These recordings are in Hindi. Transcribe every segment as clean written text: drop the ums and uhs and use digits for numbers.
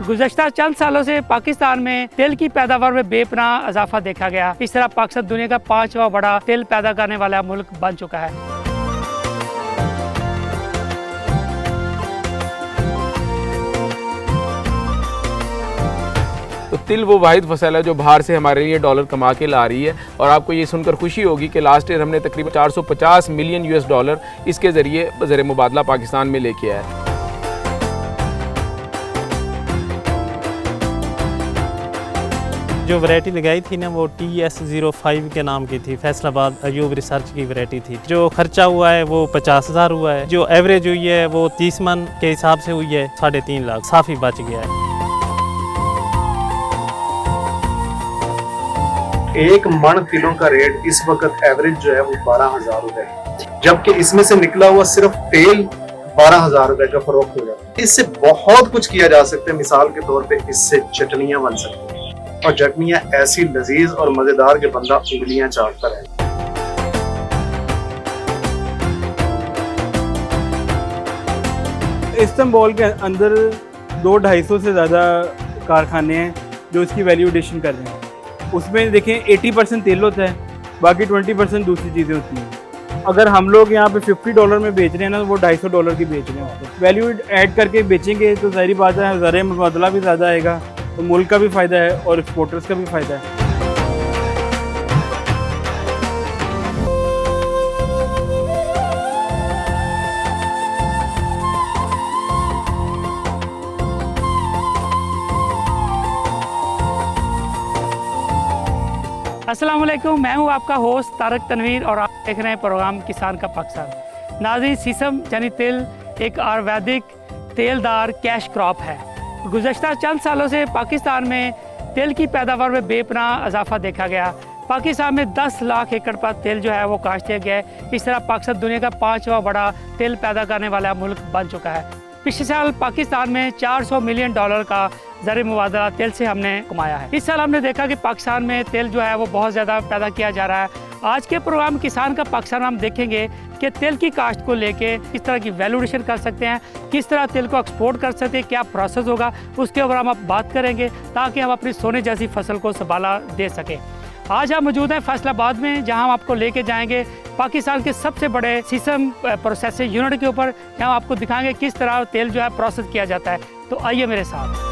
गुज़श्ता चंद सालों से पाकिस्तान में तेल की पैदावार में बेपनाह इजाफा देखा गया। इस तरह पाकिस्तान दुनिया का 5वां बड़ा तेल पैदा करने वाला मुल्क बन चुका है। तो तिल वो वाहिद फसल है जो बाहर से हमारे लिए डॉलर कमा के ला रही है। और आपको ये सुनकर खुशी होगी कि लास्ट ईयर हमने तकरीबन 450 मिलियन यूएस डॉलर इसके ज़रिए ज़र मुबादला पाकिस्तान में लेके आया। जो वैरायटी लगाई थी ना वो TS05 के नाम की थी, फैसलाबाद अयूब रिसर्च की वैरायटी थी। जो खर्चा हुआ है वो 50,000 हुआ है। जो एवरेज हुई है वो 30 मन के हिसाब से हुई है 3.5 लाख, साफ़ ही बच गया है। एक मन तिलों का रेट इस वक्त एवरेज जो है वो 12,000 रुपए है, जबकि इसमें से निकला हुआ सिर्फ तेल 12,000 रुपए का फरोख्त हो जाता है। इससे बहुत कुछ किया जा सकता है। मिसाल के तौर पे इससे चटनियां बन सकती हैं और चटनियां ऐसी लजीज और मजेदार के बंदा उंगलियां चाटता रहे। इस्तांबुल के अंदर 200-250 से ज़्यादा कारखाने हैं जो इसकी वैल्यू एडिशन कर रहे हैं। उसमें देखें 80% तेल होता है, बाकी 20% दूसरी चीज़ें होती हैं। अगर हम लोग यहाँ पे $50 में बेच रहे हैं ना, तो वो $250 की बेच रहे हैं। वैल्यू ऐड करके बेचेंगे तो ज़ाहिर बात है ज़र मुबादला भी ज़्यादा आएगा, तो मुल्क का भी फ़ायदा है और एक्सपोर्टर्स का भी फ़ायदा है। अस्सलाम वालेकुम, मैं हूं आपका होस्ट तारक तनवीर और आप देख रहे हैं प्रोग्राम किसान का पाकिस्तान। नाज़रीन, सीसम यानी तिल एक आयुर्वेदिक तेलदार कैश क्रॉप है। गुज़श्ता चंद सालों से पाकिस्तान में तेल की पैदावार में बेपनाह इजाफा देखा गया। पाकिस्तान में 10 लाख एकड़ पर तेल जो है वो काश्त किया गया है। इस तरह पाकिस्तान दुनिया का 5वां बड़ा तेल पैदा करने वाला मुल्क बन चुका है। पिछले साल पाकिस्तान में $400 मिलियन का ज़र मुबादला तेल से हमने कमाया है। इस साल हमने देखा कि पाकिस्तान में तेल जो है वो बहुत ज़्यादा पैदा किया जा रहा है। आज के प्रोग्राम किसान का पाकिस्तान हम देखेंगे कि तेल की काश्त को लेके किस तरह की वैल्यूएशन कर सकते हैं, किस तरह तेल को एक्सपोर्ट कर सकते हैं, क्या प्रोसेस होगा, उसके ऊपर हम बात करेंगे ताकि हम अपनी सोने जैसी फसल को संभाला दे सकें। आज हम मौजूद हैं फैसलाबाद में, जहां हम आपको लेके जाएंगे पाकिस्तान के सबसे बड़े सीसम प्रोसेसिंग यूनिट के ऊपर, जहां आपको दिखाएंगे किस तरह तेल जो है प्रोसेस किया जाता है। तो आइए मेरे साथ।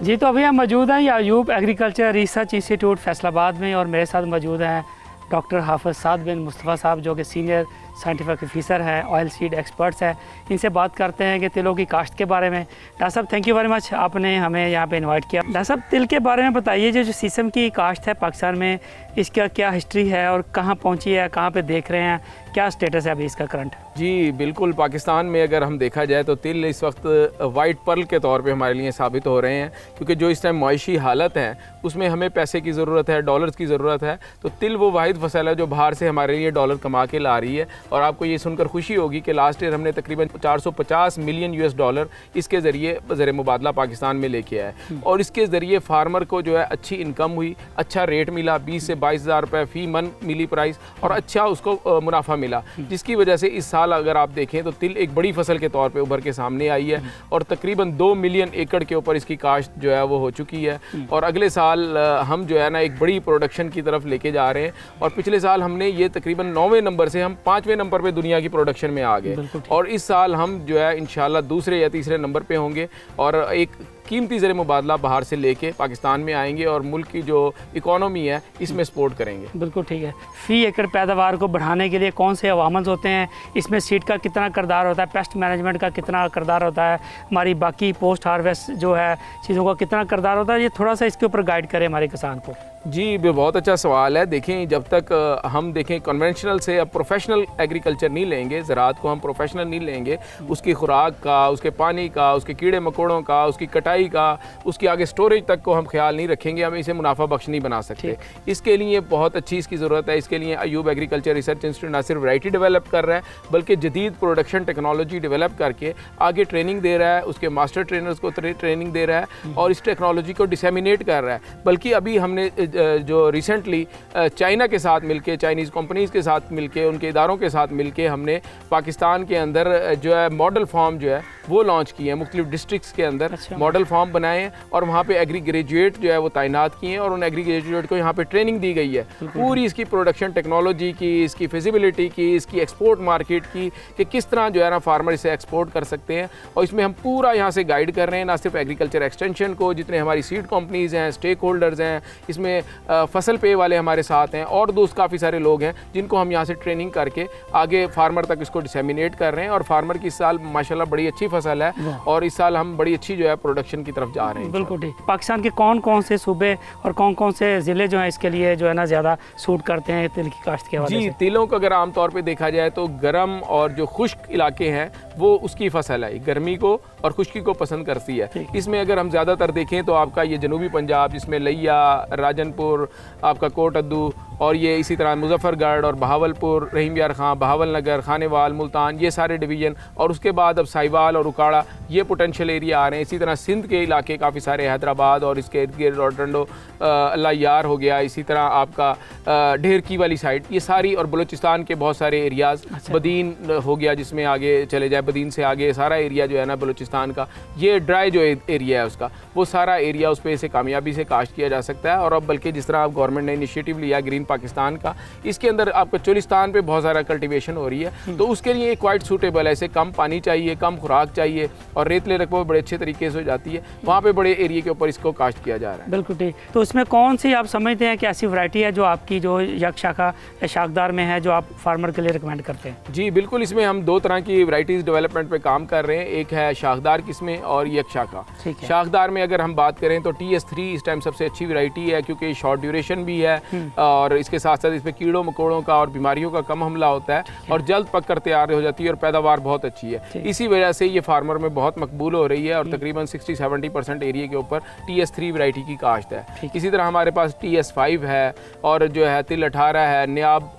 जी, तो अभी हम मौजूद हैं Ayub agriculture research institute Faisalabad में और मेरे साथ मौजूद हैं डॉक्टर हाफिज़ साद बिन मुस्तफ़ा साहब, जो कि सीनियर साइंटिफिक ऑफिसर हैं, ऑयल सीड एक्सपर्ट्स हैं। इनसे बात करते हैं कि तिलों की काश्त के बारे में। डॉक्टर साहब, थैंक यू वेरी मच, आपने हमें यहाँ पे इनवाइट किया। डॉक्टर साहब, तिल के बारे में बताइए, जो सीसम की काश्त है पाकिस्तान में, इसका क्या हिस्ट्री है और कहाँ पहुँची है, कहाँ पर देख रहे हैं, क्या स्टेटस है अभी इसका करंट? जी बिल्कुल, पाकिस्तान में अगर हम देखा जाए तो तिल इस वक्त वाइट पर्ल के तौर पे हमारे लिए साबित हो रहे हैं, क्योंकि जो इस टाइम मुआशी हालत है उसमें हमें पैसे की ज़रूरत है, डॉलर्स की ज़रूरत है। तो तिल वो वाहिद फसल है जो बाहर से हमारे लिए डॉलर कमा के ला रही है। और आपको ये सुनकर खुशी होगी कि लास्ट ईयर हमने तकरीबन 450 मिलियन यूएस डॉलर इसके ज़रिए ज़र मुबादला पाकिस्तान में लेके आए। और इसके ज़रिए फार्मर को जो है अच्छी इनकम हुई, अच्छा रेट मिला, 20 से 22,000 रुपये फ़ी मन मिली प्राइस, और अच्छा उसको मुनाफा मिला, जिसकी वजह से इस साल अगर आप देखें तो तिल एक बड़ी फसल के तौर पे उभर के सामने आई है। और तकरीबन 2 मिलियन एकड़ के ऊपर इसकी काश्त जो है वो हो चुकी है। और अगले साल हम जो है ना एक बड़ी प्रोडक्शन की तरफ लेके जा रहे हैं। और पिछले साल हमने ये तकरीबन 9वें नंबर से हम 5वें नंबर पे दुनिया की प्रोडक्शन में आ गए। और इस साल हम जो है इंशाल्लाह दूसरे या तीसरे नंबर पे होंगे और एक कीमती ज़र मुबादला बाहर से लेके पाकिस्तान में आएंगे और मुल्क की जो इकोनॉमी है इसमें सपोर्ट करेंगे। बिल्कुल ठीक है। फ़ी एकड़ पैदावार को बढ़ाने के लिए कौन से अवामल होते हैं, इसमें सीड का कितना किरदार होता है, पेस्ट मैनेजमेंट का कितना किरदार होता है, हमारी बाकी पोस्ट हार्वेस्ट जो है चीज़ों का कितना किरदार होता है, ये थोड़ा सा इसके ऊपर गाइड करें हमारे किसान को। जी बहुत अच्छा सवाल है। देखें, जब तक हम देखें कन्वेंशनल से अब प्रोफेशनल एग्रीकल्चर नहीं लेंगे, ज़राअत को हम प्रोफेशनल नहीं लेंगे, उसकी खुराक का, उसके पानी का, उसके कीड़े मकोड़ों का, उसकी कटाई सप्लाई का, उसकी आगे स्टोरेज तक को हम ख्याल नहीं रखेंगे, हम इसे मुनाफा बख्श नहीं बना सकते। इसके लिए बहुत अच्छी इसकी ज़रूरत है। इसके लिए अयूब एग्रीकल्चर रिसर्च इंस्टीट्यूट ना सिर्फ वैरायटी डेवलप कर रहा है, बल्कि जदीद प्रोडक्शन टेक्नोलॉजी डेवलप करके आगे ट्रेनिंग दे रहा है, उसके मास्टर ट्रेनर्स को ट्रेनिंग दे रहा है और इस टेक्नोलॉजी को डिसेमिनेट कर रहा है। बल्कि अभी हमने जो रिसेंटली चाइना के साथ मिलके, चाइनीज़ कंपनीज़ के साथ मिलके, उनके इदारों के साथ मिलके हमने पाकिस्तान के अंदर जो है मॉडल फार्म जो है वो लॉन्च किए हैं। मुख्तलिफ डिस्ट्रिक्ट्स के अंदर मॉडल फार्म बनाए हैं और वहाँ पे एग्री ग्रेजुएट जो है वो तैनात किए हैं और उन एग्री ग्रेजुएट को यहाँ पे ट्रेनिंग दी गई है पूरी इसकी प्रोडक्शन टेक्नोलॉजी की, इसकी फिजिबिलिटी की, इसकी एक्सपोर्ट मार्केट की, कि किस तरह जो है ना फार्मर इसे एक्सपोर्ट कर सकते हैं। और इसमें हम पूरा यहाँ से गाइड कर रहे हैं, ना सिर्फ एग्रीकल्चर एक्सटेंशन को, जितने हमारी सीड कंपनीज़ हैं, स्टेक होल्डर्स हैं, इसमें फसल पे वाले हमारे साथ हैं और दोस्त काफ़ी सारे लोग हैं जिनको हम यहाँ से ट्रेनिंग करके आगे फार्मर तक इसको डिसेमिनेट कर रहे हैं। और फार्मर की इस साल माशाल्लाह बड़ी अच्छी फसल है और इस साल हम बड़ी अच्छी जो है प्रोडक्शन की तरफ जा रहे हैं। बिल्कुल ठीक। पाकिस्तान के कौन कौन से सूबे और कौन कौन से ज़िले जो हैं इसके लिए जो है ना ज़्यादा सूट करते हैं तिल की काश्त के हवाले से? तिलों को अगर आमतौर पे देखा जाए तो गर्म और जो खुश्क इलाके हैं वो उसकी फसल है, गर्मी को और खुश्की को पसंद करती है। इसमें अगर हम ज़्यादातर देखें तो आपका ये जनूबी पंजाब, जिसमें लिया, राजनपुर, आपका कोट अद्दू और ये इसी तरह मुजफ्फरगढ़ और बहावलपुर, रहीम यार खां, बहावलनगर, खानेवाल, मुल्तान, ये सारे डिवीज़न और उसके बाद अब साहिवाल और उकाड़ा ये पोटेंशियल एरिया आ रहे हैं। इसी तरह सिंध के इलाके काफ़ी सारे, हैदराबाद और इसके इर्द गिर्द और टंडो, अल्लाह यार हो गया, इसी तरह आपका ढेरकी वाली साइड, ये सारी, और बलूचिस्तान के बहुत सारे एरियाज़, बदीन हो गया जिसमें आगे चले जाए, बदीन से आगे सारा एरिया जो है ना बलूचिस्तान का, ये ड्राई जो एरिया है उसका, वो सारा एरिया उस पर इसे कामयाबी से काश्त किया जा सकता है। और अब बल्कि जिस तरह आप गवर्नमेंट ने इनिशिएटिव लिया ग्रीन पाकिस्तान का, इसके अंदर आपको चोलिस्तान पे बहुत सारा कल्टीवेशन हो रही है, तो उसके लिए क्वाइट सूटेबल है। इसे कम पानी चाहिए, कम खुराक चाहिए और रेतले रकबा बड़े अच्छे तरीके से हो जाती है, वहाँ पे बड़े एरिया के ऊपर इसको काश्त किया जा रहा है। बिल्कुल ठीक। तो इसमें कौन सी आप समझते हैं कि ऐसी वैरायटी है जो आपकी जो यकशाखा या शाखदार में है जो आप फार्मर के लिए रिकमेंड करते हैं? जी बिल्कुल, इसमें हम दो तरह की वैरायटीज़ डेवलपमेंट पे काम कर रहे हैं। एक है शाखदार किस्में और यकशाखा। शाखदार में अगर हम बात करें तो TS3 इस टाइम सबसे अच्छी वैरायटी है, क्योंकि शॉर्ट ड्यूरेशन भी है और इसके साथ साथ इसमें कीड़ों मकोड़ों का और बीमारियों का कम हमला होता है और जल्द पक कर तैयार हो जाती है और पैदावार बहुत अच्छी है। इसी वजह से ये फार्मर में बहुत मकबूल हो रही है और तकरीबन 60-70% एरिया के ऊपर TS3 वैरायटी की काश्त है। इसी तरह हमारे पास TS5 है और जो है तिल 18 है, न्याब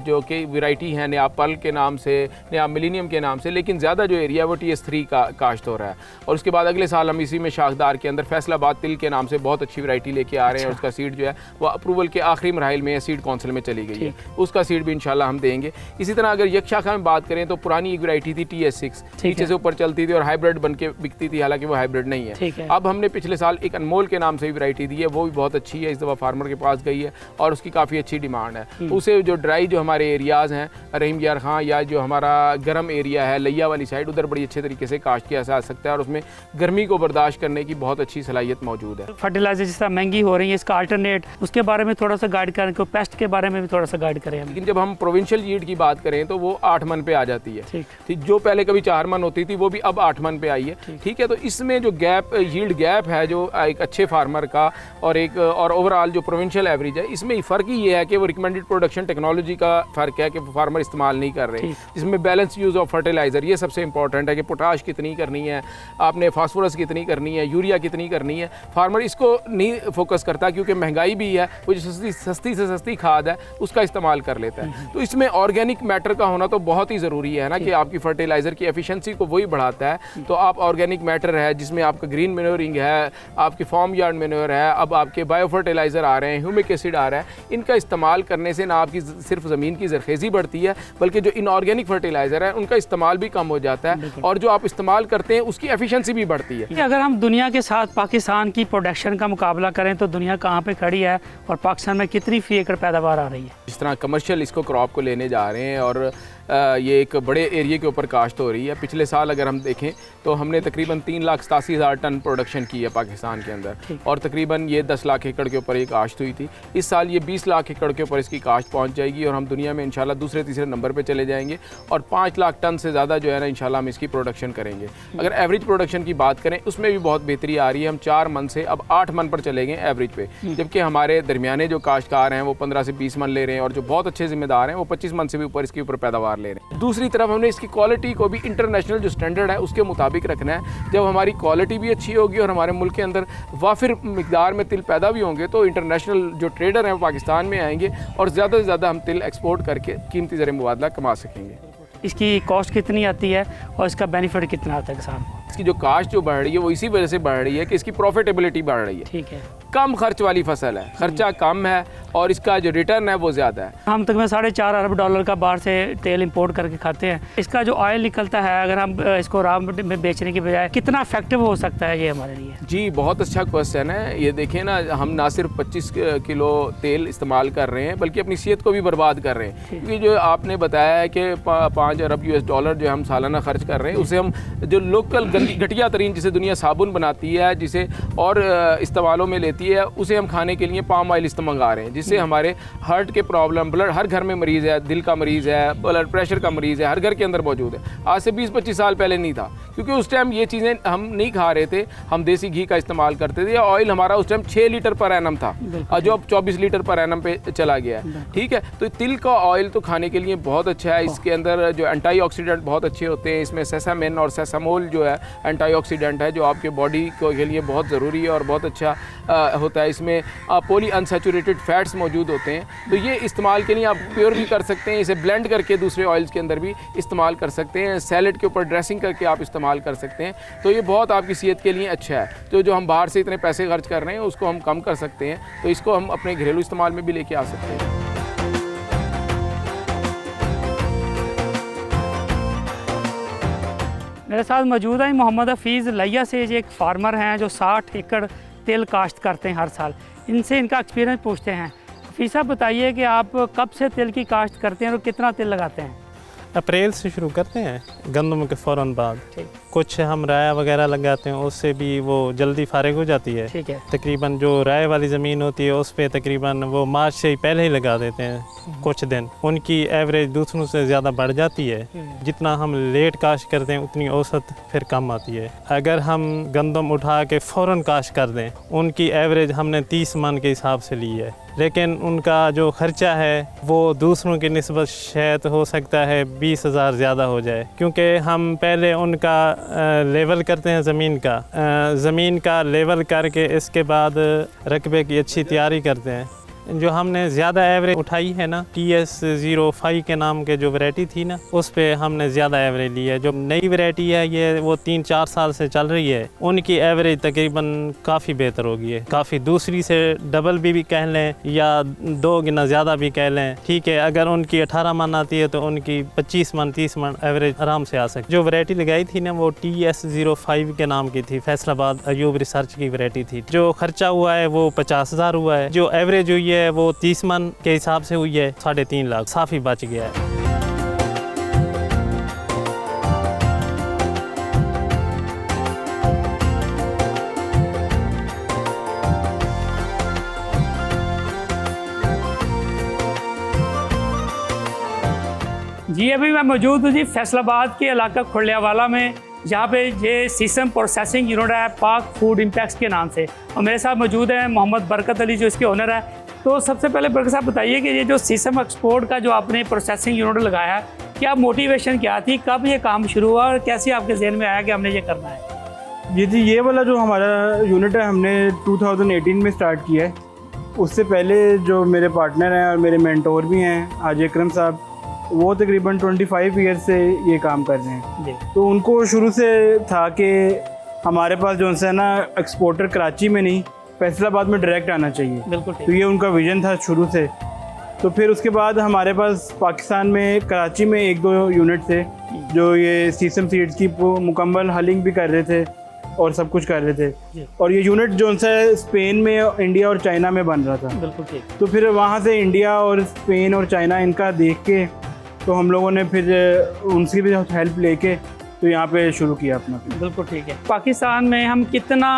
जो कि वैरायटी है न्याब पल के नाम से, न्याब मिलीनियम के नाम से, लेकिन ज़्यादा जो एरिया है वो TS3 का काश्त हो रहा है। और उसके बाद अगले साल हम इसी में शाखदार के अंदर फैसलाबाद तिल के नाम से बहुत अच्छी वैरायटी लेके आ रहे हैं और उसका सीड जो है वो अप्रूवल के आखिरी मराहिल में सीड काउंसिल में चली गई है, उसका सीड भी इंशाल्लाह हम देंगे। इसी तरह अगर यकशाखा में बात करें तो पुरानी एक वैरायटी थी TS6, नीचे से ऊपर चलती थी और हाइब्रिड बन के बिकती थी, हालांकि वो हाइब्रिड नहीं है। अब हमने पिछले साल एक अनमोल के नाम से भी वैरायटी दी है, वो भी बहुत अच्छी है, इस दफ़ा फार्मर के पास गई है और उसकी काफ़ी अच्छी डिमांड है। उसे जो ड्राई जो हमारे एरियाज़ हैं, रहीम यार खां या जो हमारा गर्म एरिया है लिया वाली साइड, उधर बड़ी अच्छे तरीके से काश्त किया जा सकता है और उसमें गर्मी को बर्दाश्त करने की बहुत अच्छी सलाहियत मौजूद है। फर्टिलाइजर जिस तरह महंगी हो रही है, इसका अल्टरनेट, उसके बारे में थोड़ा सा गाइड करें, को पेस्ट के बारे में भी थोड़ा सा गाइड करें। लेकिन जब हम प्रोविंशियल यील्ड की बात करें तो वो 8 मन पे आ जाती है, ठीक, जो पहले कभी 4 मन होती थी वो भी अब 8 मन पे आई है, ठीक है। तो इसमें जो गैप, यील्ड गैप है जो एक अच्छे फार्मर का और एक और ओवरऑल जो प्रोविंशियल एवरेज है, इसमें फ़र्क ही ये है कि वो रिकमेंडेड प्रोडक्शन टेक्नोलॉजी का फ़र्क है कि फार्मर इस्तेमाल नहीं कर रहे। इसमें बैलेंस यूज़ ऑफ फर्टिलाइज़र ये सबसे इंपॉर्टेंट है कि पोटाश कितनी करनी है आपने, फास्फोरस कितनी करनी है, यूरिया कितनी करनी है। फार्मर इसको नहीं फोकस करता क्योंकि महंगाई भी है, वो जो सस्ती से सस्ती खाद है उसका इस्तेमाल कर लेता है। तो इसमें ऑर्गेनिक मैटर का होना तो बहुत ही ज़रूरी है ना, कि आपकी फर्टिलाइज़र की एफिशिएंसी को वही बढ़ाता है। तो आप ऑर्गेनिक मैटर है जिसमें आपका ग्रीन मैन्योरिंग है, आपकी फार्म यार्ड मैन्योर है, अब आपके बायो फर्टिलाइज़र आ रहे हैं, ह्यूमिक एसिड आ रहा है, इनका इस्तेमाल करने से ना आपकी सिर्फ ज़मीन की ज़रखेज़ी बढ़ती है, बल्कि जो इनऑर्गेनिक फर्टिलाइज़र है उनका इस्तेमाल भी कम हो जाता है और जो आप इस्तेमाल करते हैं उसकी एफिशिएंसी भी बढ़ती है। अगर हम दुनिया के साथ पाकिस्तान की प्रोडक्शन का मुकाबला करें तो दुनिया कहाँ पे खड़ी है और पाकिस्तान में कितनी फ़ी एकड़ पैदावार आ रही है? जिस तरह कमर्शियल इसको क्रॉप को लेने जा रहे हैं और ये एक बड़े एरिया के ऊपर काश्त हो रही है। पिछले साल अगर हम देखें तो हमने तकरीबन 3,87,000 टन प्रोडक्शन की है पाकिस्तान के अंदर और तकरीबन ये 10 लाख एकड़ के ऊपर ये काश्त हुई थी। इस साल ये 20 लाख एकड़ के ऊपर इसकी काश्त पहुंच जाएगी और हम दुनिया में इंशाल्लाह दूसरे तीसरे नंबर पे चले जाएंगे और 5 लाख टन से ज़्यादा जो है ना इंशाल्लाह हम इसकी प्रोडक्शन करेंगे। अगर एवरेज प्रोडक्शन की बात करें उसमें भी बहुत बेहतरी आ रही है। हम 4 मन से अब 8 मन पर चले गए एवरेज पे, जबकि हमारे दरमियाने जो काश्तकार हैं वो 15 से 20 मन ले रहे हैं और जो बहुत अच्छे जिम्मेदार हैं वो 25 मन से भी ऊपर इसके ऊपर पैदावार ले रहे हैं। दूसरी तरफ हमने इसकी क्वालिटी को भी इंटरनेशनल जो स्टैंडर्ड है उसके मुताबिक रखना है। जब हमारी क्वालिटी भी अच्छी होगी और हमारे मुल्क के अंदर वाफिर मिकदार में तिल पैदा भी होंगे तो इंटरनेशनल जो ट्रेडर हैं वो पाकिस्तान में आएंगे और ज़्यादा से ज़्यादा हम तिल एक्सपोर्ट करके कीमती ज़र मुबादला कमा सकेंगे। इसकी कॉस्ट कितनी आती है और इसका बेनिफिट कितना आता है किसान को? इसकी जो कास्ट जो बढ़ रही है वो इसी वजह से बढ़ रही है कि इसकी प्रॉफिटेबिलिटी बढ़ रही है। ठीक है, कम खर्च वाली फसल है, खर्चा कम है और इसका जो रिटर्न है वो ज़्यादा है। हम तकरीबन $4.5 अरब का बाहर से तेल इंपोर्ट करके खाते हैं। इसका जो ऑयल निकलता है अगर हम इसको रॉ में बेचने की बजाय कितना इफेक्टिव हो सकता है ये हमारे लिए? जी बहुत अच्छा क्वेश्चन है। ये देखिए ना, हम ना सिर्फ 25 किलो तेल इस्तेमाल कर रहे हैं बल्कि अपनी सेहत को भी बर्बाद कर रहे हैं। क्योंकि जो आपने बताया है कि 5 अरब US डॉलर जो हम सालाना खर्च कर रहे हैं उसे हम जो लोकल घटिया तरीन जिसे दुनिया साबुन बनाती है, जिसे और इस्तेमालों में लेती है, उसे हम खाने के लिए पाम ऑयल मंगा रहे हैं, जिससे हमारे हार्ट के प्रॉब्लम, ब्लड, हर घर में मरीज़ है, दिल का मरीज़ है, ब्लड प्रेशर का मरीज़ है, हर घर के अंदर मौजूद है। आज से 20-25 साल पहले नहीं था, क्योंकि उस टाइम ये चीज़ें हम नहीं खा रहे थे। हम देसी घी का इस्तेमाल करते थे। ऑयल हमारा उस टाइम 6 लीटर पर एनम था और जो अब 24 लीटर पर एनम पे चला गया है। ठीक है, तो तिल का ऑयल तो खाने के लिए बहुत अच्छा है। इसके अंदर जो एंटीऑक्सीडेंट बहुत अच्छे होते हैं। इसमें सेसामिन और सेसामोल जो है एंटीऑक्सीडेंट है जो आपके बॉडी के लिए बहुत ज़रूरी है और बहुत अच्छा होता है। इसमें पॉली अनसैचुरेटेड फैट्स मौजूद होते हैं, तो ये इस्तेमाल के लिए आप प्योर भी कर सकते हैं। इसे ब्लेंड करके दूसरे ऑयल्स के अंदर भी इस्तेमाल कर सकते हैं। सैलड के ऊपर ड्रेसिंग करके आप इस्तेमाल कर सकते हैं। तो ये बहुत आपकी सेहत के लिए अच्छा है। तो जो हम बाहर से इतने पैसे खर्च कर रहे हैं उसको हम कम कर सकते हैं, तो इसको हम अपने घरेलू इस्तेमाल में भी लेके आ सकते हैं। मेरे साथ मौजूद है मोहम्मद हफीज़ लैया से, जो एक फार्मर हैं जो 60 एकड़ तिल काश्त करते हैं हर साल। इनसे इनका एक्सपीरियंस पूछते हैं। हफीज़ साहब बताइए कि आप कब से तिल की काश्त करते हैं और कितना तिल लगाते हैं? अप्रैल से शुरू करते हैं, गंदम के फ़ौरन बाद। ठीक। कुछ हम राय वगैरह लगाते हैं, उससे भी वो जल्दी फारिग हो जाती है। ठीक है। तकरीबन जो राय वाली ज़मीन होती है उस पर तकरीबन वो मार्च से ही पहले ही लगा देते हैं कुछ दिन। उनकी एवरेज दूसरों से ज़्यादा बढ़ जाती है। जितना हम लेट काश्त करते हैं उतनी औसत फिर कम आती है। अगर हम गंदम उठा के फ़ौरन काश्त कर दें, उनकी एवरेज हमने 30 मन के हिसाब से ली है, लेकिन उनका जो ख़र्चा है वो दूसरों की निस्बत शायद हो सकता है 20,000 ज़्यादा हो जाए, क्योंकि हम पहले उनका लेवल करते हैं ज़मीन का लेवल करके इसके बाद रकबे की अच्छी तैयारी करते हैं। जो हमने ज़्यादा एवरेज उठाई है ना, TS05 के नाम के जो वैरायटी थी ना, उस पे हमने ज़्यादा एवरेज ली है। जो नई वैरायटी है ये वो 3-4 साल से चल रही है, उनकी एवरेज तकरीबन काफ़ी बेहतर होगी है, काफ़ी दूसरी से डबल भी कह लें या 2 गुना ज़्यादा भी कह लें। ठीक है, अगर उनकी 18 मन आती है तो उनकी 25 मन 30 मन एवरेज आराम से आ सकती। जो वैरायटी लगाई थी ना वो TS05 के नाम की थी, फैसलाबाद अयूब रिसर्च की वैरायटी थी। जो खर्चा हुआ है वो 50,000 हुआ है। जो एवरेज हुई है वो 30 मन के हिसाब से हुई है 3.5 लाख, साफ़ी बच गया है। जी अभी मैं मौजूद हूँ जी फैसलाबाद के इलाका खुलियावाला में, जहाँ पे ये सीसम प्रोसेसिंग यूनिट है पाक फूड इम्पैक्ट्स के नाम से, और मेरे साथ मौजूद है मोहम्मद बरकत अली जो इसके ओनर है। तो सबसे पहले बरकत साहब बताइए कि ये जो सीसम एक्सपोर्ट का जो आपने प्रोसेसिंग यूनिट लगाया है, क्या मोटिवेशन क्या थी, कब ये काम शुरू हुआ और कैसे आपके जहन में आया कि हमने ये करना है? ये वाला जो हमारा यूनिट है हमने 2018 में स्टार्ट किया है। उससे पहले जो मेरे पार्टनर हैं और मेरे मेंटोर भी हैं हाजी अकरम साहब, वो तकरीबन 25 ईयर से ये काम कर रहे हैं। तो उनको शुरू से था कि हमारे पास जो है ना एक्सपोर्टर कराची में नहीं फैसलाबाद में डायरेक्ट आना चाहिए। बिल्कुल। तो ये उनका विज़न था शुरू से। तो फिर उसके बाद हमारे पास पाकिस्तान में कराची में 1-2 यूनिट थे जो ये सीसम सीड्स की मुकम्मल हलिंग भी कर रहे थे और सब कुछ कर रहे थे। और ये यूनिट जो है स्पेन में, इंडिया और चाइना में बन रहा था। बिल्कुल ठीक। तो फिर वहाँ से इंडिया और स्पेन और चाइना इनका देख के तो हम लोगों ने फिर उनसे भी हेल्प लेके तो यहाँ पे शुरू किया अपना। बिल्कुल ठीक है। पाकिस्तान में हम कितना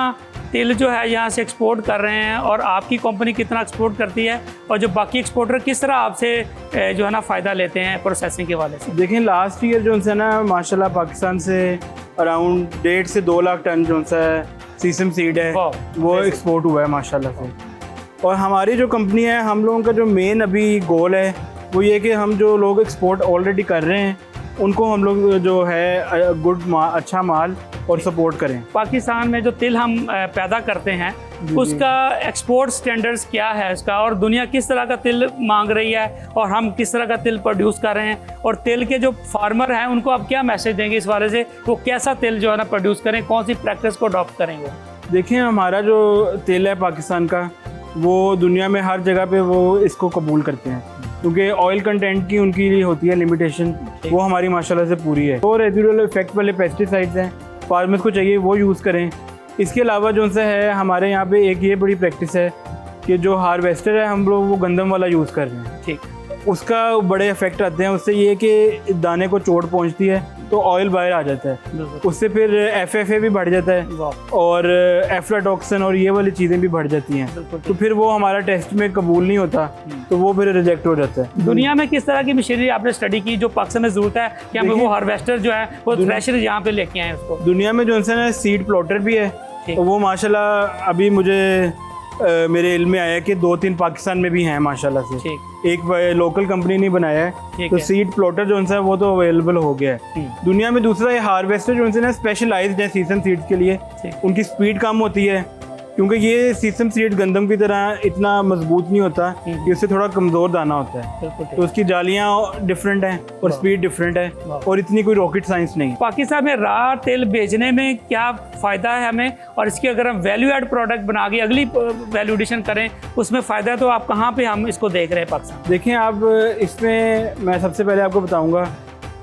तिल जो है यहाँ से एक्सपोर्ट कर रहे हैं और आपकी कंपनी कितना एक्सपोर्ट करती है और जो बाकी एक्सपोर्टर किस तरह आपसे जो है ना फ़ायदा लेते हैं प्रोसेसिंग के वाले से? देखें लास्ट ईयर जो है ना माशाल्लाह पाकिस्तान से अराउंड 1.5 से 2 लाख टन जो सा सीसम सीड है वो एक्सपोर्ट हुआ है माशाल्लाह से। और हमारी जो कंपनी है, हम लोगों का जो मेन अभी गोल है वो ये कि हम जो लोग एक्सपोर्ट ऑलरेडी कर रहे हैं उनको हम लोग जो है अच्छा माल और सपोर्ट करें। पाकिस्तान में जो तिल हम पैदा करते हैं उसका एक्सपोर्ट स्टैंडर्ड्स क्या है उसका, और दुनिया किस तरह का तिल मांग रही है और हम किस तरह का तिल प्रोड्यूस कर रहे हैं, और तिल के जो फार्मर हैं उनको आप क्या मैसेज देंगे इस वाले से, वो कैसा तिल जो है ना प्रोड्यूस करें, कौन सी प्रैक्टिस को अडॉप्ट करें? वो देखिए हमारा जो तिल है पाकिस्तान का वो दुनिया में हर जगह पे वो इसको कबूल करते हैं क्योंकि ऑयल कंटेंट की उनकी होती है लिमिटेशन, वो हमारी माशाल्लाह से पूरी है। तो रेजिडुअल इफेक्ट वाले पेस्टिसाइड्स हैं, फार्मर्स को चाहिए वो यूज़ करें। इसके अलावा जो सा है हमारे यहाँ पे एक ये बड़ी प्रैक्टिस है कि जो हार्वेस्टर है हम लोग वो गंदम वाला यूज़ कर रहे हैं। ठीक, उसका बड़े इफेक्ट आते हैं, उससे ये कि दाने को चोट पहुँचती है तो ऑयल बाहर आ जाता है, उससे फिर FFA भी बढ़ जाता है और एफ्लाटॉक्सिन और ये वाली चीज़ें भी बढ़ जाती हैं, तो फिर वो हमारा टेस्ट में कबूल नहीं होता, तो वो फिर रिजेक्ट हो जाता है। दुनिया में किस तरह की मशीनरी आपने स्टडी की जो पाकिस्तान में ज़रूरत है कि हमें वो हार्वेस्टर जो है वो थ्रेशर यहाँ पे लेके आए उसको? दुनिया में जो है सीड प्लॉटर भी है, तो वो माशाल्लाह अभी मुझे मेरे इल्म में आया है कि 2-3 पाकिस्तान में भी हैं माशाल्लाह से। एक लोकल कंपनी ने बनाया है, तो सीड प्लॉटर जो है वो तो अवेलेबल हो गया है दुनिया में। दूसरा ये हार्वेस्टर जो है स्पेशलाइज्ड है सीसम सीड्स के लिए, उनकी स्पीड कम होती है क्योंकि ये सीसम सीड गंदम की तरह इतना मजबूत नहीं होता कि उससे थोड़ा कमज़ोर दाना होता है, तो उसकी जालियाँ डिफरेंट हैं और स्पीड डिफरेंट है और इतनी कोई रॉकेट साइंस नहीं। पाकिस्तान में रा तेल बेचने में क्या फ़ायदा है हमें, और इसकी अगर हम वैल्यू एड प्रोडक्ट बना के अगली वैल्यू एडिशन करें उसमें फ़ायदा है, तो आप कहाँ पे हम इसको देख रहे हैं पाकिस्तान? देखें आप इसमें मैं सबसे पहले आपको बताऊँगा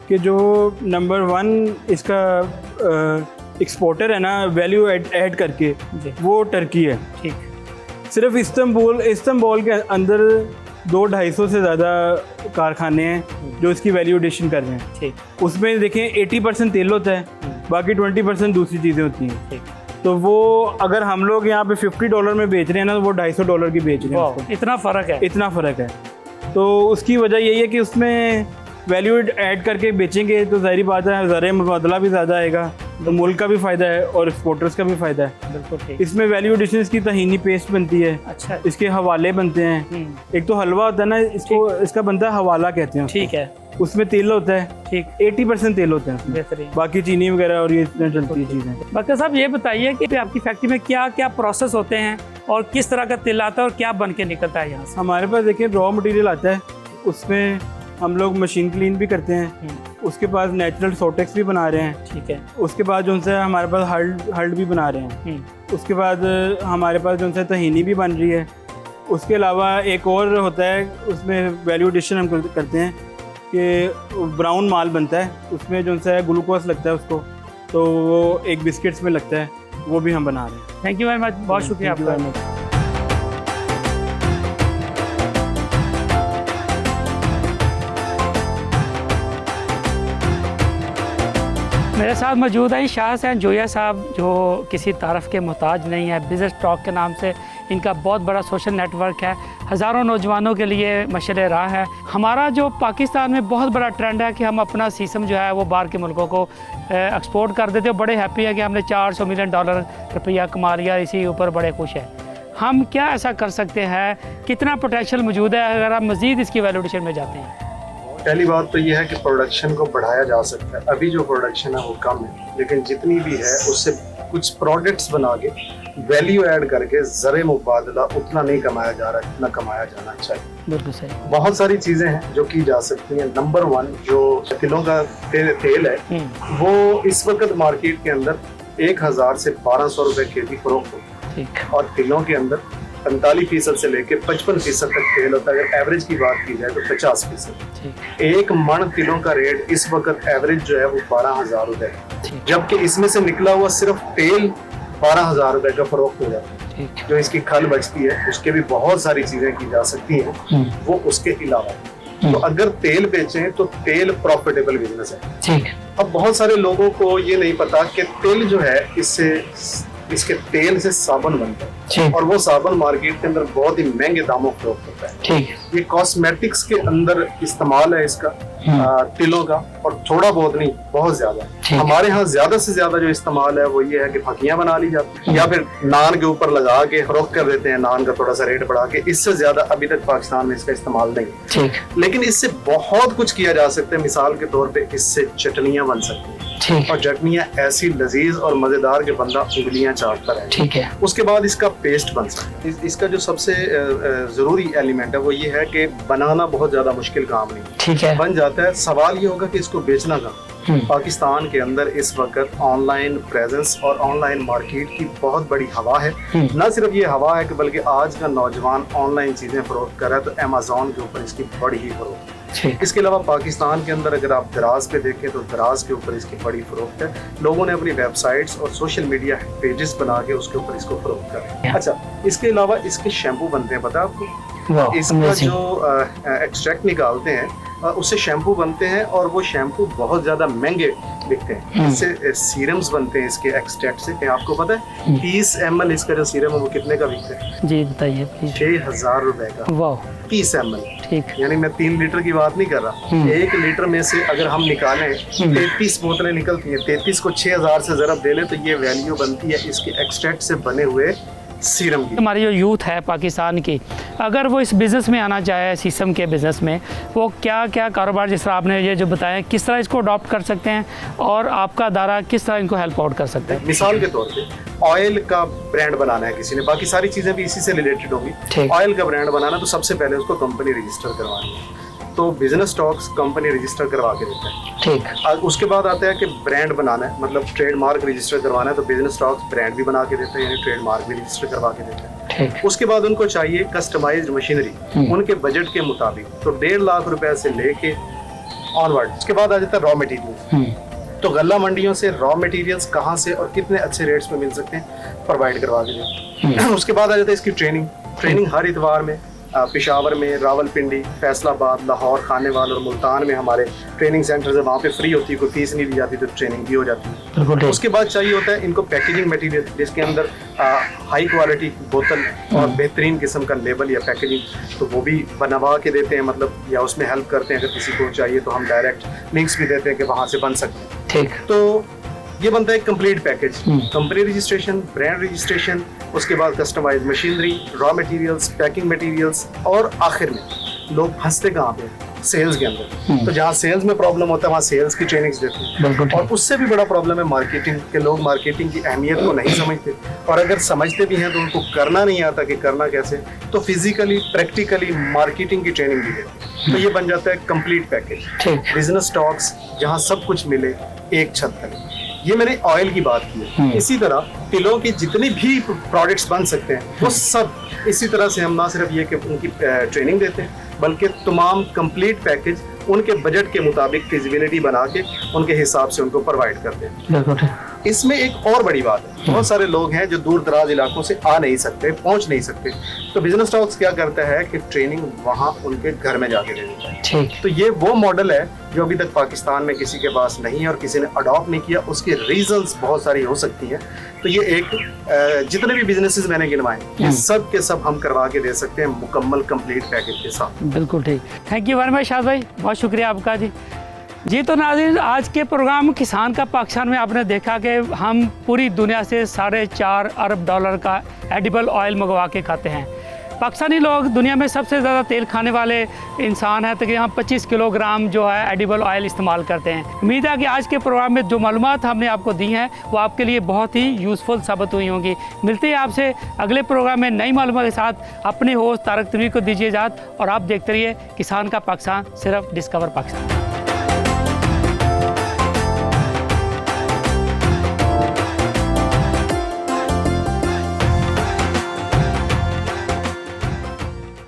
कि जो नंबर 1 इसका एक्सपोर्टर है ना वैल्यू ऐड करके, वो टर्की है। ठीक, सिर्फ इस्तांबुल के अंदर 200-250 से ज़्यादा कारखाने हैं जो इसकी वैल्यू एडिशन कर रहे हैं। ठीक, उसमें देखें 80% तेल होता है, बाकी 20% दूसरी चीज़ें होती हैं। ठीक, तो वो अगर हम लोग यहाँ पे $50 में बेच रहे हैं ना, तो वो $250 की बेच रहे हैं। इतना फ़र्क है? इतना फ़र्क है। तो उसकी वजह यही है कि उसमें वैल्यू ऐड करके बेचेंगे तो ज़ाहिर बात है ज़र मुबादला भी ज़्यादा आएगा, तो मुल्क का भी फ़ायदा है और एक्सपोर्टर्स का भी फ़ायदा है। बिल्कुल ठीक। इसमें वैल्यू एडिशन इसकी तहीनी पेस्ट बनती है, अच्छा, इसके हवाले बनते हैं। एक तो हलवा होता है ना, इसको इसका बनता है हवाला कहते हैं। ठीक है, उसमें तेल होता है। ठीक, 80% तेल होता है, बेहतरीन। बाकी चीनी वगैरह और ये इतना चलती है चीज़ें। बकर साहब ये बताइए कि आपकी फैक्ट्री में क्या क्या प्रोसेस होते हैं और किस तरह का तेल आता है और क्या बन के निकलता है यहाँ से? हमारे पास देखिए रॉ मटेरियल आता है, उसमें हम लोग मशीन क्लीन भी करते हैं, उसके बाद नेचुरल सोटेक्स भी बना रहे हैं। ठीक है, उसके बाद जो है हमारे पास हल्ड भी बना रहे हैं। उसके बाद हमारे पास जो है तहीनी भी बन रही है। उसके अलावा एक और होता है, उसमें वैल्यू एडिशन हम करते हैं कि ब्राउन माल बनता है, उसमें जो है ग्लूकोज लगता है उसको, तो वो एक बिस्किट्स में लगता है, वो भी हम बना रहे हैं। थैंक यू वेरी मच, बहुत शुक्रिया आपका। मेरे साथ मौजूद हैं शाह हुसैन जोया साहब, जो किसी तारफ़ के मोहताज नहीं है। बिज़नेस टॉक के नाम से इनका बहुत बड़ा सोशल नेटवर्क है, हज़ारों नौजवानों के लिए मशअल राह है। हमारा जो पाकिस्तान में बहुत बड़ा ट्रेंड है कि हम अपना सीसम जो है वो बाहर के मुल्कों को एक्सपोर्ट कर देते हैं। बड़े हैप्पी है कि हमने $400 मिलियन रुपया कमा लिया, इसी ऊपर बड़े खुश हैं। हम क्या ऐसा कर सकते हैं, कितना पोटेंशियल मौजूद है अगर हम मज़ीद इसकी वैल्यू एडिशन में जाते हैं? पहली बात तो ये है कि प्रोडक्शन को बढ़ाया जा सकता है। अभी जो प्रोडक्शन है वो कम है, लेकिन जितनी भी है उससे कुछ प्रोडक्ट्स बना के वैल्यू ऐड करके ज़र मुबादला उतना नहीं कमाया जा रहा जितना कमाया जाना चाहिए। बिल्कुल सही। बहुत सारी चीज़ें हैं जो की जा सकती हैं। नंबर 1 जो किलो का तेल है वो इस वक्त मार्केट के अंदर 1000 से 1200 रुपए केजी फरोख्त होता है, और किलों के अंदर 45% से लेके 55% तक तेल होता है। अगर एवरेज की बात की जाए तो 50%। एक मन किलो का रेट इस वक्त एवरेज जो है वो 12,000 रुपए है, जबकि इसमें से निकला हुआ सिर्फ तेल 12,000 रुपए का फरोख्त हो जाता है। जो इसकी खल बचती है उसके भी बहुत सारी चीजें की जा सकती हैं, वो उसके अलावा। तो अगर तेल बेचें तो तेल प्रॉफिटेबल बिजनेस है। अब बहुत सारे लोगों को ये नहीं पता कि तेल जो है इससे इसके तेल से साबुन बनता है ठीक। और वो साबुन मार्केट के अंदर बहुत ही महंगे दामों पर फरोख्त होता है। ठीक है। ये कॉस्मेटिक्स के अंदर इस्तेमाल है इसका, तिलों का, और थोड़ा बहुत नहीं, बहुत ज्यादा। ठीक। हमारे यहाँ ज्यादा से ज्यादा जो इस्तेमाल है वो ये है कि फकियां बना ली जाती है या फिर नान के ऊपर लगा के फरोख्त कर देते हैं, नान का थोड़ा सा रेट बढ़ा के। इससे ज्यादा अभी तक पाकिस्तान में इसका इस्तेमाल नहीं है। ठीक। लेकिन इससे बहुत कुछ किया जा सकता है। मिसाल के तौर पे इससे चटनियां बन सकती हैं, ठीक। और चटनियां ऐसी लजीज और मजेदार के बंदा उंगलियां चाटता रहे। ठीक है। उसके बाद इसका पेस्ट बन सकता है। इसका जो सबसे जरूरी एलिमेंट है वो ये है कि बनाना बहुत ज्यादा मुश्किल काम नहीं, ठीक है। बन जाता है। सवाल ये होगा कि इसको बेचना कहाँ। पाकिस्तान के अंदर इस वक्त ऑनलाइन प्रेजेंस और ऑनलाइन मार्केट की बहुत बड़ी हवा है। न सिर्फ ये हवा है कि बल्कि आज का नौजवान ऑनलाइन चीजें फरोख्त कर रहा है, तो अमेज़न के ऊपर इसकी बड़ी ही फरोख्त है। इसके अलावा पाकिस्तान के अंदर अगर आप दराज पे देखें तो दराज के ऊपर इसकी बड़ी फरोख्त है। लोगों ने अपनी वेबसाइट्स और सोशल मीडिया पेजेस बना के उसके ऊपर इसको फरोख्त कर रहे हैं। अच्छा, इसके अलावा इसके शैम्पू बनते हैं, पता है आपको? इसका जो एक्सट्रैक्ट निकालते हैं उससे शैम्पू बनते हैं, और वो शैम्पू बहुत ज्यादा महंगे बिकते हैं। इससे सीरम्स बनते हैं इसके एक्सट्रैक्ट से। आपको पता है 30 ml इसका जो सीरम है वो कितने का बिकता है? जी बताइए प्लीज। 6,000 रुपए का। वाह। 30 ml। ठीक। यानी मैं 3 लीटर की बात नहीं कर रहा। 1 लीटर में से अगर हम निकालें 33 बोतलें निकलती हैं, 33 को 6,000 से ज़रब दे ले तो ये वैल्यू बनती है इसके एक्सट्रैक्ट से बने हुए सीरम की। हमारी जो यूथ है पाकिस्तान की, अगर वो इस बिज़नेस में आना चाहे, शीशम के बिज़नेस में, वो क्या क्या कारोबार, जिस तरह आपने ये जो बताया, किस तरह इसको अडॉप्ट कर सकते हैं और आपका दायरा किस तरह इनको हेल्प आउट कर सकता है? मिसाल के तौर पे ऑयल का ब्रांड बनाना है किसी ने, बाकी सारी चीज़ें भी इसी से रिलेटेड होंगी। ऑयल का ब्रांड बनाना तो सबसे पहले उसको कंपनी रजिस्टर करवानी है, तो बिजनेस स्टॉक्स कंपनी रजिस्टर करवा के देता है। ठीक। उसके बाद आता है कि ब्रांड बनाना है, मतलब ट्रेडमार्क रजिस्टर करवाना है, तो बिजनेस स्टॉक्स ब्रांड भी बना के देते हैं, यानी ट्रेडमार्क भी रजिस्टर करवा के देते हैं। ठीक। उसके बाद उनको चाहिए कस्टमाइज्ड मशीनरी उनके बजट के मुताबिक, तो 1.5 लाख रुपए से लेके ऑनवर्ड। उसके बाद आ जाता है रॉ मटेरियल, तो गल्ला मंडियों से रॉ मटेरियल्स कहाँ से और कितने अच्छे रेट्स में मिल सकते हैं प्रोवाइड करवा के देते हैं। उसके बाद आ जाता है इसकी ट्रेनिंग हर इतवार में पेशावर में, रावलपिंडी, फैसलाबाद, लाहौर, खानेवाल और मुल्तान में हमारे ट्रेनिंग सेंटर्स है, वहाँ पे फ्री होती है, कोई फीस नहीं ली जाती, तो ट्रेनिंग भी हो जाती है। उसके बाद चाहिए होता है इनको पैकेजिंग मटेरियल, जिसके अंदर हाई क्वालिटी बोतल और बेहतरीन किस्म का लेबल या पैकेजिंग, तो वो भी बनवा के देते हैं, मतलब या उसमें हेल्प करते हैं। अगर किसी को चाहिए तो हम डायरेक्ट लिंक्स भी देते हैं कि वहाँ से बन सकते हैं। ठीक। तो ये बनता है complete package, company registration, brand registration, उसके बाद customised machinery, raw materials, packing materials, और आखिर में लोग फंसते कहाँ पे? सेल्स के अंदर। तो जहाँ सेल्स में प्रॉब्लम होता है वहाँ सेल्स की ट्रेनिंग्स देते हैं, और उससे भी बड़ा प्रॉब्लम है मार्केटिंग के। लोग मार्केटिंग की अहमियत को नहीं समझते, और अगर समझते भी हैं तो उनको करना नहीं आता कि करना कैसे, तो फिजिकली प्रैक्टिकली मार्केटिंग की ट्रेनिंग भी देते हैं। तो ये बन जाता है कंप्लीट पैकेज, बिजनेस स्टॉक्स, जहाँ सब कुछ मिले एक छत तक। ये मैंने ऑयल की बात की है। इसी तरह तिलों के जितने भी प्रोडक्ट्स बन सकते हैं वो सब इसी तरह से हम ना सिर्फ ये कि उनकी ट्रेनिंग देते हैं, बल्कि तमाम कंप्लीट पैकेज उनके बजट के मुताबिक फिजिबिलिटी बना के उनके हिसाब से उनको प्रोवाइड करते हैं। इसमें एक और बड़ी बात है, बहुत सारे लोग हैं जो दूर दराज इलाकों से आ नहीं सकते, पहुंच नहीं सकते, तो बिजनेस स्टॉक्स क्या करता है कि ट्रेनिंग वहां उनके घर में जाके दे देता है। ठीक। तो ये वो मॉडल है जो अभी तक पाकिस्तान में किसी के पास नहीं है और किसी ने अडॉप्ट नहीं किया। उसकी रीजंस बहुत सारी हो सकती हैं। तो ये एक जितने भी बिजनेसेस मैंने गिनवाए ये सब के सब हम करवा के दे सकते हैं मुकम्मल कंप्लीट पैकेज के साथ। बिल्कुल ठीक। थैंक यू वेरी मच शाद भाई, बहुत शुक्रिया आपका जी। तो नाज़रीन, आज के प्रोग्राम किसान का पाकिस्तान में आपने देखा कि हम पूरी दुनिया से $4.5 अरब का एडिबल ऑयल मंगवा के खाते हैं। पाकिस्तानी लोग दुनिया में सबसे ज़्यादा तेल खाने वाले इंसान हैं, तकरीबन 25 किलोग्राम जो है एडिबल ऑयल इस्तेमाल करते हैं। उम्मीद है कि आज के प्रोग्राम में जो मालूमात हमने आपको दी हैं वो आपके लिए बहुत ही यूज़फुल साबित हुई होंगी। मिलते हैं आपसे अगले प्रोग्राम में नई मालूमात के साथ। अपने होस्ट तारक तनवीर को दीजिए इजाज़त, और आप देखते रहिए किसान का पाकिस्तान, सिर्फ डिस्कवर पाकिस्तान।